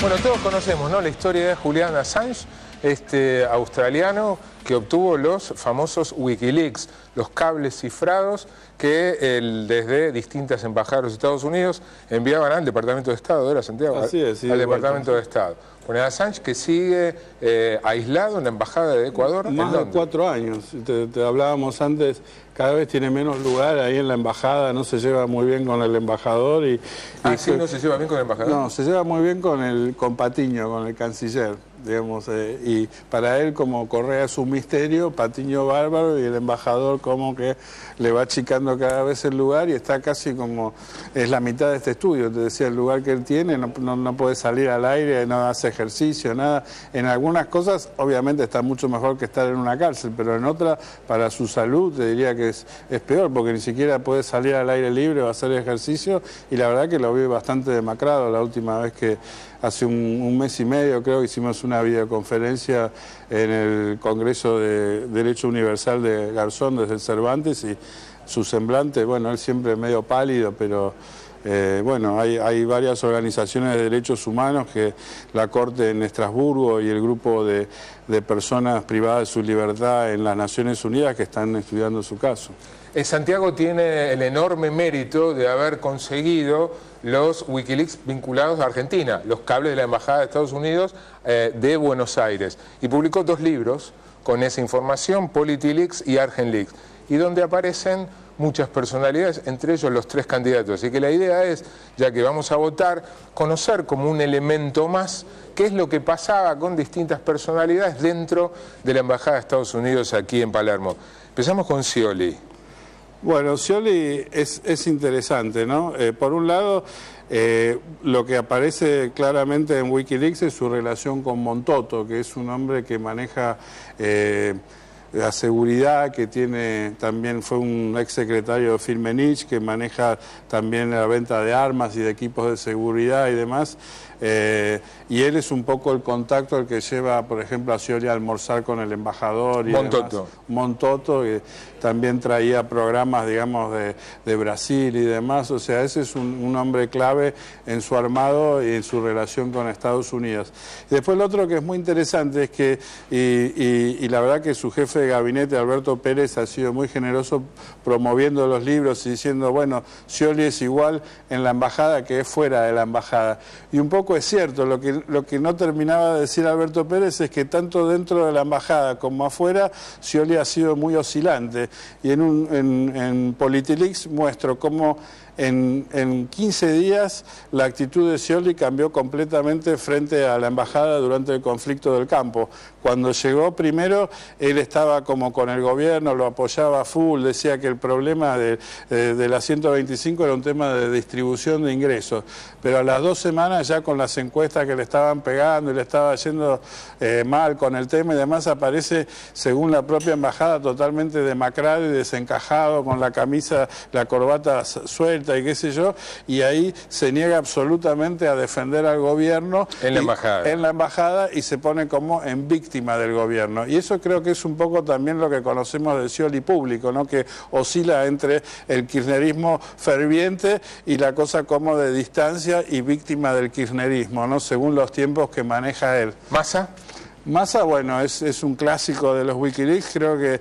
Bueno, todos conocemos, ¿no?, la historia de Julian Assange, este australiano que obtuvo los famosos Wikileaks, los cables cifrados que desde distintas embajadas de los Estados Unidos enviaban al Departamento de Estado, ¿era, Santiago? Así es, sí, al Departamento de Estado. Bueno, Assange que sigue aislado en la Embajada de Ecuador. Más de 4 años, te hablábamos antes, cada vez tiene menos lugar ahí en la embajada, no se lleva muy bien con el embajador. ¿Sí no se lleva bien con el embajador? No, se lleva muy bien con Patiño, con el canciller, digamos, y para él como Correa es un misterio, Patiño bárbaro, y el embajador como que le va achicando cada vez el lugar y está casi como, es la mitad de este estudio, te decía, el lugar que él tiene, no puede salir al aire, no hace ejercicio, nada. En algunas cosas obviamente está mucho mejor que estar en una cárcel, pero en otras, para su salud, te diría que es peor, porque ni siquiera puede salir al aire libre o hacer ejercicio, y la verdad que lo vi bastante demacrado. La última vez que, hace un mes y medio creo, hicimos una videoconferencia en el Congreso de Derecho Universal de Garzón desde el Cervantes, y su semblante, bueno, él siempre medio pálido, pero bueno, hay varias organizaciones de derechos humanos, que la Corte en Estrasburgo y el grupo de personas privadas de su libertad en las Naciones Unidas, que están estudiando su caso. Santiago tiene el enorme mérito de haber conseguido los Wikileaks vinculados a Argentina, los cables de la Embajada de Estados Unidos de Buenos Aires, y publicó 2 libros con esa información, PolitiLeaks y ArgenLeaks, y donde aparecen muchas personalidades, entre ellos los 3 candidatos. Así que la idea es, ya que vamos a votar, conocer como un elemento más qué es lo que pasaba con distintas personalidades dentro de la Embajada de Estados Unidos aquí en Palermo. Empezamos con Scioli. Bueno, Scioli es interesante, ¿no? Por un lado, lo que aparece claramente en Wikileaks es su relación con Montoto, que es un hombre que maneja la seguridad, que tiene también, fue un exsecretario de Firmenich, que maneja también la venta de armas y de equipos de seguridad y demás. Y él es un poco el contacto el que lleva, por ejemplo, a Scioli a almorzar con el embajador y Montoto. Montoto, que también traía programas, digamos, de Brasil y demás. O sea, ese es un hombre clave en su armado y en su relación con Estados Unidos. Y después lo otro que es muy interesante es que, y la verdad que su jefe de gabinete, Alberto Pérez, ha sido muy generoso promoviendo los libros y diciendo, bueno, Scioli es igual en la embajada que es fuera de la embajada. Y un poco es cierto, lo que no terminaba de decir Alberto Pérez es que tanto dentro de la embajada como afuera, Scioli ha sido muy oscilante. Y en PolitiLeaks muestro cómo en 15 días la actitud de Scioli cambió completamente frente a la embajada durante el conflicto del campo. Cuando llegó primero, él estaba como con el gobierno, lo apoyaba full, decía que el problema de la 125 era un tema de distribución de ingresos. Pero a las 2 semanas, ya con las encuestas que le estaban pegando y le estaba yendo mal con el tema y demás, aparece, según la propia embajada, totalmente demacrado y desencajado, con la camisa, la corbata suelta y qué sé yo, y ahí se niega absolutamente a defender al gobierno en la embajada y se pone como en víctima del gobierno. Y eso creo que es un poco también lo que conocemos del Scioli público, ¿no?, que oscila entre el kirchnerismo ferviente y la cosa como de distancia y víctima del kirchnerismo, ¿no?, según los tiempos que maneja él. ¿Massa? Massa, bueno, es un clásico de los Wikileaks, creo que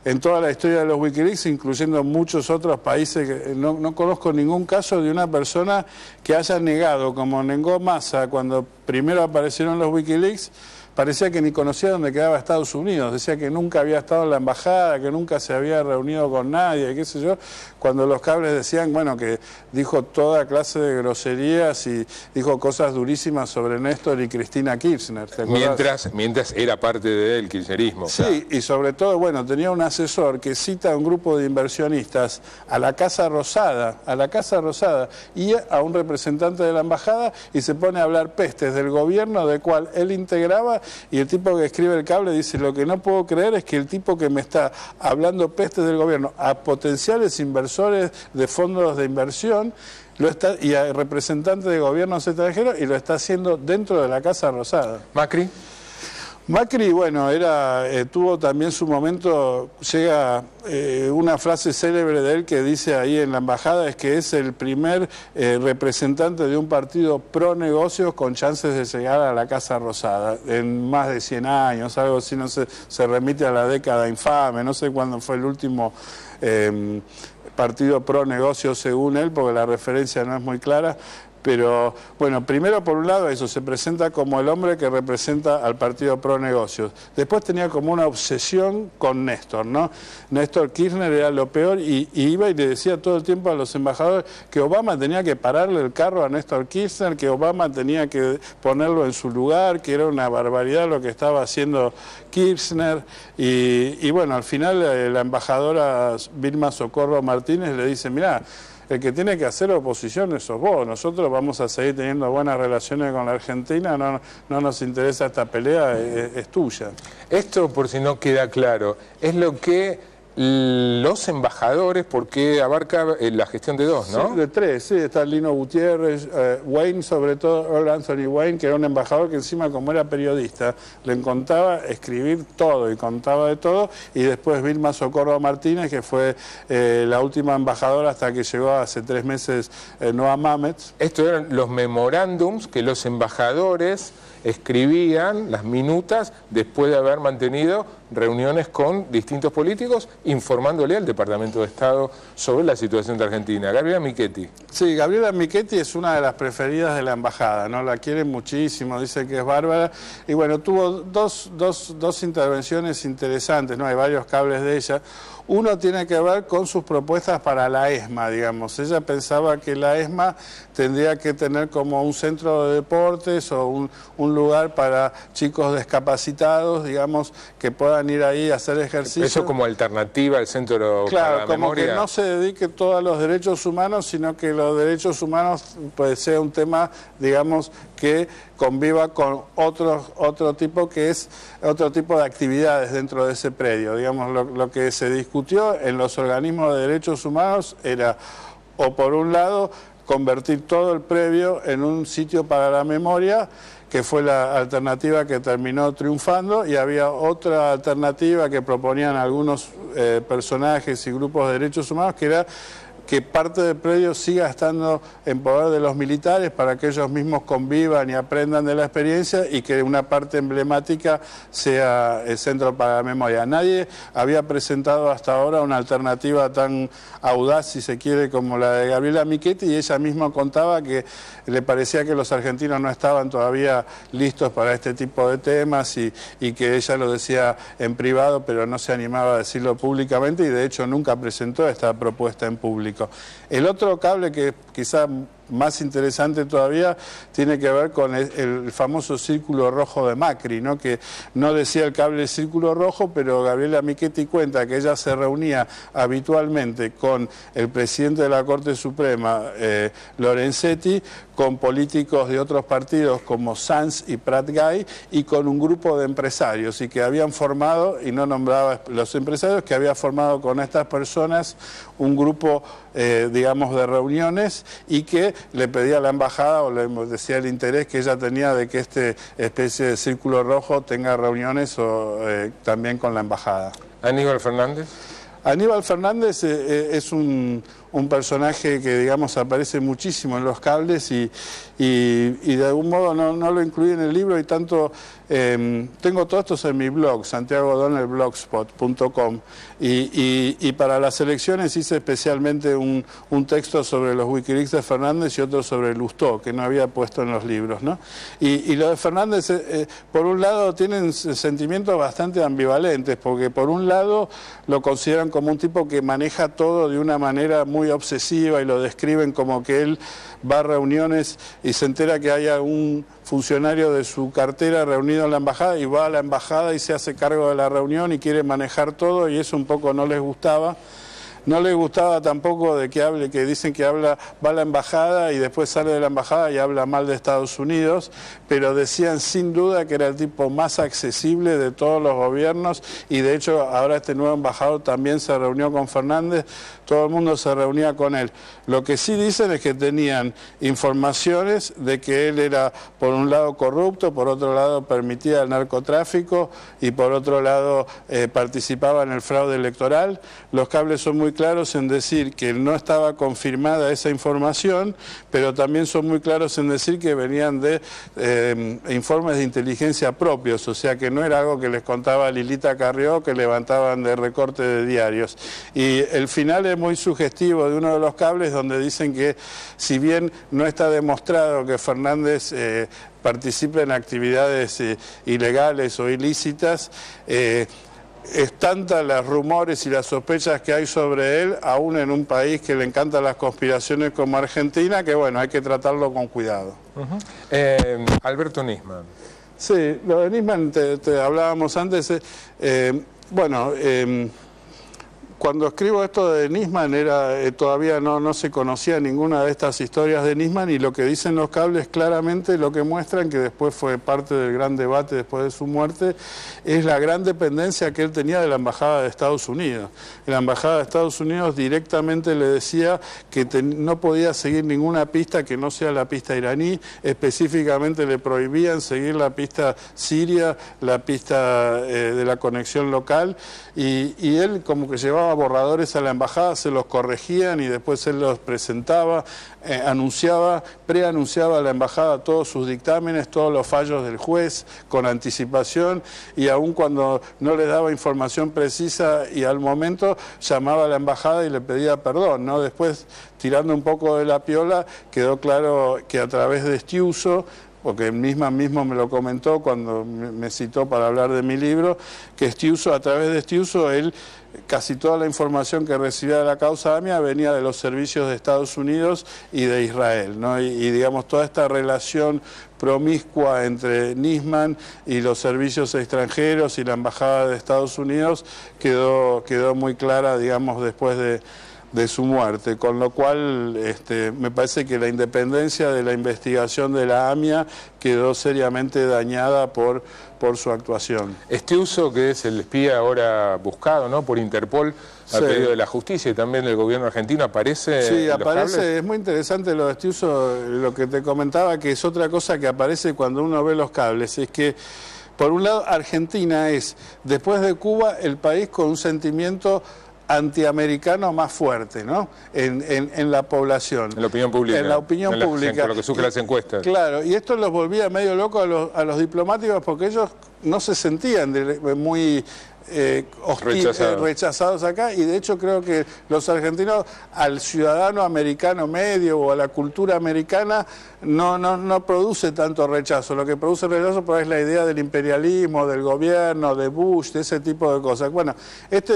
en toda la historia de los Wikileaks, incluyendo muchos otros países, que no conozco ningún caso de una persona que haya negado, como negó Massa cuando primero aparecieron los Wikileaks. Parecía que ni conocía dónde quedaba Estados Unidos, decía que nunca había estado en la embajada, que nunca se había reunido con nadie, qué sé yo, cuando los cables decían, bueno, que dijo toda clase de groserías y dijo cosas durísimas sobre Néstor y Cristina Kirchner. Mientras era parte del kirchnerismo. Sí, claro. Y sobre todo, bueno, tenía un asesor que cita a un grupo de inversionistas a la Casa Rosada, y a un representante de la embajada, y se pone a hablar pestes del gobierno del cual él integraba. Y el tipo que escribe el cable dice, lo que no puedo creer es que el tipo que me está hablando pestes del gobierno a potenciales inversores de fondos de inversión y a representantes de gobiernos extranjeros, y lo está haciendo dentro de la Casa Rosada. ¿Macri? Macri, bueno, tuvo también su momento, llega una frase célebre de él que dice ahí en la embajada, es que es el primer representante de un partido pro negocios con chances de llegar a la Casa Rosada, en más de 100 años, algo así, no sé, se remite a la década infame, no sé cuándo fue el último partido pro negocios según él, porque la referencia no es muy clara. Pero, bueno, primero por un lado eso, se presenta como el hombre que representa al partido pro negocios. Después tenía como una obsesión con Néstor, ¿no? Néstor Kirchner era lo peor y iba y le decía todo el tiempo a los embajadores que Obama tenía que pararle el carro a Néstor Kirchner, que Obama tenía que ponerlo en su lugar, que era una barbaridad lo que estaba haciendo Kirchner. Y bueno, al final la embajadora Vilma Socorro Martínez le dice, mirá, el que tiene que hacer oposición sos vos, nosotros vamos a seguir teniendo buenas relaciones con la Argentina, no nos interesa esta pelea, es tuya. Esto, por si no queda claro, es lo que los embajadores, porque abarca la gestión de dos, ¿no? Sí, de tres, sí, está Lino Gutiérrez, Wayne, sobre todo Earl Anthony Wayne, que era un embajador que encima, como era periodista, le encantaba escribir todo y contaba de todo, y después Vilma Socorro Martínez, que fue la última embajadora hasta que llegó hace 3 meses Noah Mamets. Estos eran los memorándums que los embajadores escribían, las minutas, después de haber mantenido reuniones con distintos políticos, informándole al Departamento de Estado sobre la situación de Argentina. Gabriela Michetti. Sí, Gabriela Michetti es una de las preferidas de la embajada, ¿no? La quieren muchísimo, dice que es bárbara. Y bueno, tuvo dos intervenciones interesantes, ¿no? Hay varios cables de ella. Uno tiene que ver con sus propuestas para la ESMA, digamos. Ella pensaba que la ESMA tendría que tener como un centro de deportes o un lugar para chicos discapacitados, digamos, que puedan ir ahí a hacer ejercicio. Eso como alternativa al centro para la como memoria. Que no se dedique todo a los derechos humanos, sino que los derechos humanos pues sea un tema, digamos, que conviva con otro tipo de actividades dentro de ese predio. Digamos, lo que se discutió en los organismos de derechos humanos era, o por un lado, convertir todo el predio en un sitio para la memoria, que fue la alternativa que terminó triunfando, y había otra alternativa que proponían algunos personajes y grupos de derechos humanos, que era que parte del predio siga estando en poder de los militares para que ellos mismos convivan y aprendan de la experiencia, y que una parte emblemática sea el Centro para la Memoria. Nadie había presentado hasta ahora una alternativa tan audaz, si se quiere, como la de Gabriela Michetti, y ella misma contaba que le parecía que los argentinos no estaban todavía listos para este tipo de temas, y que ella lo decía en privado, pero no se animaba a decirlo públicamente, y de hecho nunca presentó esta propuesta en público. El otro cable que quizá más interesante todavía tiene que ver con el famoso círculo rojo de Macri, ¿no? Que no decía el cable círculo rojo, pero Gabriela Michetti cuenta que ella se reunía habitualmente con el presidente de la Corte Suprema, Lorenzetti, con políticos de otros partidos como Sanz y Prat Gay, y con un grupo de empresarios, y que habían formado, y no nombraba los empresarios, que había formado con estas personas un grupo, digamos, de reuniones, y que le pedía a la embajada, o le decía el interés que ella tenía de que este especie de círculo rojo tenga reuniones también con la embajada. Aníbal Fernández. Aníbal Fernández es un personaje que, digamos, aparece muchísimo en los cables, y de algún modo no lo incluí en el libro, y tanto tengo todo esto en mi blog, santiagodonelblogspot.com, y para las elecciones hice especialmente un texto sobre los Wikileaks de Fernández y otro sobre Lustó, que no había puesto en los libros, ¿no? Y lo de Fernández, por un lado, tienen sentimientos bastante ambivalentes, porque por un lado lo consideran como un tipo que maneja todo de una manera muy obsesiva, y lo describen como que él va a reuniones y se entera que haya un funcionario de su cartera reunido en la embajada, y va a la embajada y se hace cargo de la reunión y quiere manejar todo, y eso un poco no les gustaba. No le gustaba tampoco de que hable, que dicen que va a la embajada y después sale de la embajada y habla mal de Estados Unidos, pero decían sin duda que era el tipo más accesible de todos los gobiernos, y de hecho ahora este nuevo embajador también se reunió con Fernández, todo el mundo se reunía con él. Lo que sí dicen es que tenían informaciones de que él era por un lado corrupto, por otro lado permitía el narcotráfico y por otro lado participaba en el fraude electoral. Los cables son muy claros en decir que no estaba confirmada esa información, pero también son muy claros en decir que venían de informes de inteligencia propios, o sea que no era algo que les contaba Lilita Carrió, que levantaban de recorte de diarios. Y el final es muy sugestivo de uno de los cables, donde dicen que si bien no está demostrado que Fernández participe en actividades ilegales o ilícitas, es tanta las rumores y las sospechas que hay sobre él, aún en un país que le encantan las conspiraciones como Argentina, que bueno, hay que tratarlo con cuidado. Alberto Nisman. Sí, lo de Nisman te hablábamos antes. Cuando escribo esto de Nisman todavía no se conocía ninguna de estas historias de Nisman, y lo que dicen los cables claramente, lo que muestran, que después fue parte del gran debate después de su muerte, es la gran dependencia que él tenía de la Embajada de Estados Unidos. La Embajada de Estados Unidos directamente le decía que no podía seguir ninguna pista que no sea la pista iraní, específicamente le prohibían seguir la pista siria, la pista de la conexión local, y él como que llevaba borradores a la embajada, se los corregían y después él los presentaba, preanunciaba a la embajada todos sus dictámenes, todos los fallos del juez con anticipación, y aun cuando no le daba información precisa y al momento, llamaba a la embajada y le pedía perdón, ¿no? Después, tirando un poco de la piola, quedó claro que a través de Estiuso, porque mismo me lo comentó cuando me citó para hablar de mi libro, que Estiuso, a través de Estiuso, él casi toda la información que recibía de la causa AMIA venía de los servicios de Estados Unidos y de Israel, ¿no? Y digamos, toda esta relación promiscua entre Nisman y los servicios extranjeros y la Embajada de Estados Unidos quedó muy clara, digamos, después de su muerte, con lo cual me parece que la independencia de la investigación de la AMIA quedó seriamente dañada por su actuación. Estiuso, que es el espía ahora buscado, ¿no?, por Interpol a pedido de la justicia y también del gobierno argentino, ¿aparece? Sí, aparece, es muy interesante lo de Estiuso, lo que te comentaba, que es otra cosa que aparece cuando uno ve los cables, es que por un lado Argentina es, después de Cuba, el país con un sentimiento antiamericano más fuerte, ¿no? En la población. En la opinión pública. En la opinión pública. Por lo que surge las encuestas. Claro, y esto los volvía medio locos a los diplomáticos, porque ellos no se sentían muy rechazados acá, y de hecho creo que los argentinos al ciudadano americano medio o a la cultura americana no produce tanto rechazo. Lo que produce rechazo pues, es la idea del imperialismo, del gobierno, de Bush, de ese tipo de cosas. Bueno,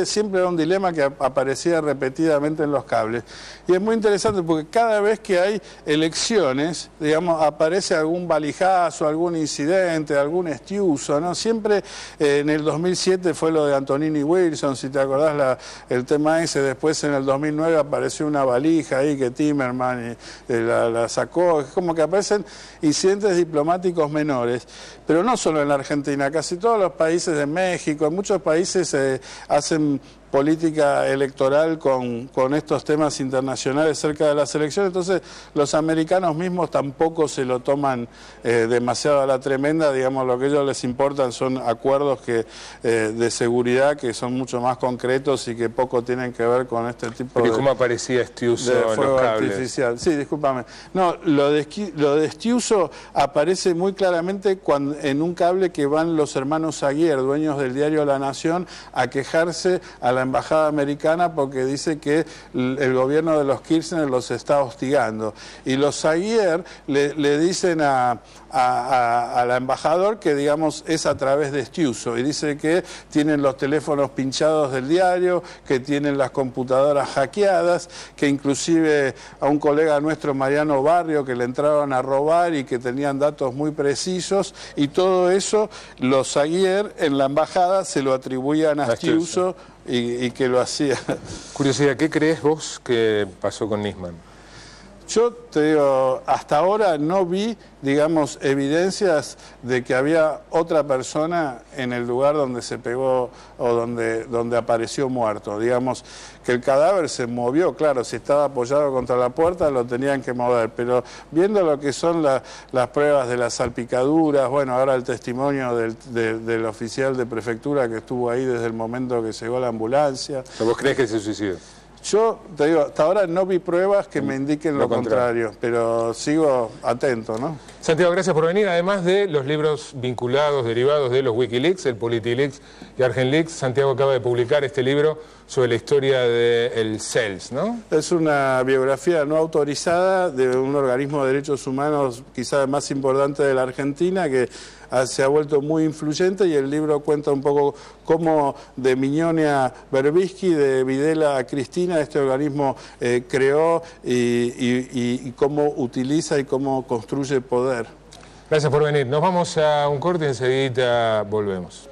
siempre era un dilema que aparecía repetidamente en los cables, y es muy interesante porque cada vez que hay elecciones, digamos, aparece algún valijazo, algún incidente, algún Estiuso, ¿no? Siempre en el 2007 fue lo de Antonini Wilson, si te acordás el tema ese. Después en el 2009 apareció una valija ahí que Timerman la sacó. Es como que aparecen incidentes diplomáticos menores, pero no solo en la Argentina, casi todos los países de México, en muchos países hacen política electoral con estos temas internacionales cerca de las elecciones. Entonces los americanos mismos tampoco se lo toman demasiado a la tremenda, digamos, lo que a ellos les importan son acuerdos de seguridad que son mucho más concretos y que poco tienen que ver con este tipo ¿Y cómo aparecía Estiuso en fuego los cables? Artificial. Sí, discúlpame. No, lo de Estiuso aparece muy claramente en un cable que van los hermanos Aguirre, dueños del diario La Nación, a quejarse a la embajada americana porque dice que el gobierno de los Kirchner los está hostigando. Y los Aguirre le dicen al embajador que, digamos, es a través de Estiuso, y dice que tienen los teléfonos pinchados del diario, que tienen las computadoras hackeadas, que inclusive a un colega nuestro, Mariano Barrio, que le entraron a robar y que tenían datos muy precisos, y todo eso los Aguirre en la embajada se lo atribuían a Estiuso y que lo hacía. Curiosidad, ¿qué crees vos que pasó con Nisman? Yo te digo, hasta ahora no vi, digamos, evidencias de que había otra persona en el lugar donde se pegó o donde apareció muerto. Digamos, que el cadáver se movió, claro, si estaba apoyado contra la puerta lo tenían que mover, pero viendo lo que son las pruebas de las salpicaduras, bueno, ahora el testimonio del oficial de prefectura que estuvo ahí desde el momento que llegó la ambulancia. ¿Vos crees que se suicidó? Yo te digo, hasta ahora no vi pruebas que me indiquen lo contrario, pero sigo atento, ¿no? Santiago, gracias por venir. Además de los libros vinculados, derivados de los Wikileaks, el PolitiLeaks y ArgenLeaks, Santiago acaba de publicar este libro sobre la historia del CELS, ¿no? Es una biografía no autorizada de un organismo de derechos humanos quizás más importante de la Argentina, que se ha vuelto muy influyente, y el libro cuenta un poco cómo de Mignone a Berbisky, de Videla a Cristina, este organismo creó y cómo utiliza y cómo construye poder. Gracias por venir. Nos vamos a un corte y enseguida volvemos.